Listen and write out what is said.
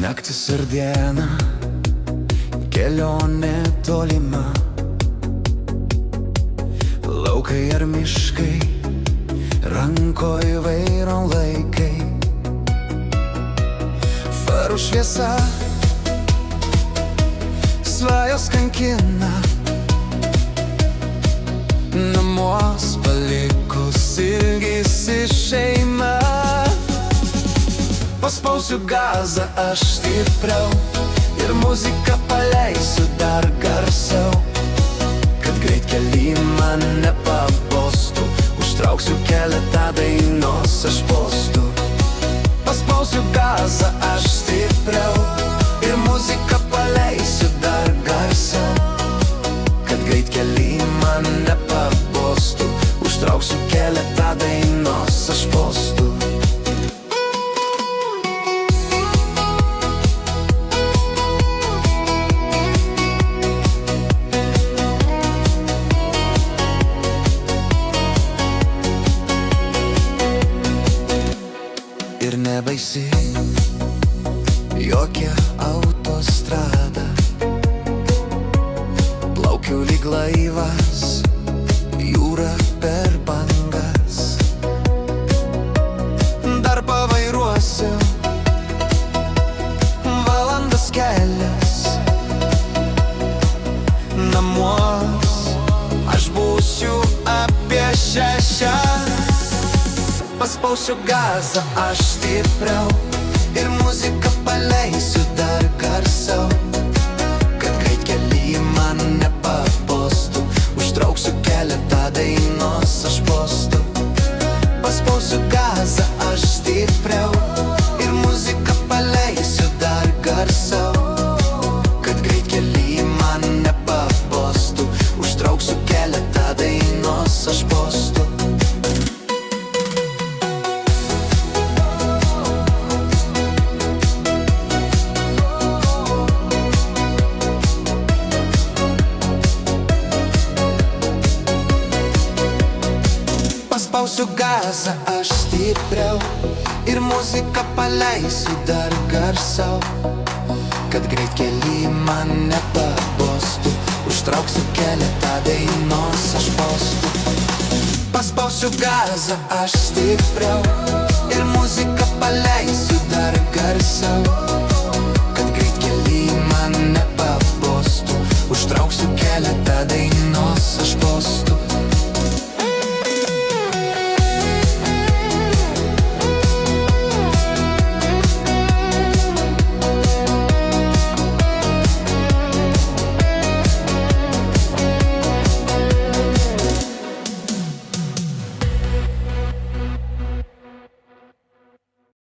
Naktis ir diena, kelionė tolima, laukai ar miškai, rankoj vairo laikai. Farų šviesa, svajos kankina, namuos palikus ilgisi šeima. Paspausiu gazą aš stipriau ir muziką paleisiu dar garsiau, kad greitkely man nepabostų. Užtrauksiu keletą dainos aš postų. Paspausiu gazą aš stipriau ir muziką paleisiu dar garsiau, kad greitkely man nepabostų. Užtrauksiu keletą dainos aš postų. Ir nebaisi jokia autostrada, plaukiu lyg laivas, jūra per bangas. Dar pavairuosiu valandas kelias, namuos aš būsiu apie 6. Paspausiu gazą aš stipriau ir muziką paleisiu dar garsiau, kad greitkely man nepabostų. Užtrauksiu keletą dainos aš postų. Paspausiu gazą aš stipriau ir muziką paleisiu dar garsiau, kad greitkely man nepabostų. Užtrauksiu keletą dainos aš postų. Paspausiu gazą aš stipriau ir muziką paleisiu dar garsiau, kad greitkely man nepabostų. Užtrauksiu keletą dainos aš postų. Paspausiu gazą aš stipriau ir muziką paleisiu dar garsiau, kad greitkely man nepabostų. Užtrauksiu keletą dainos aš postų.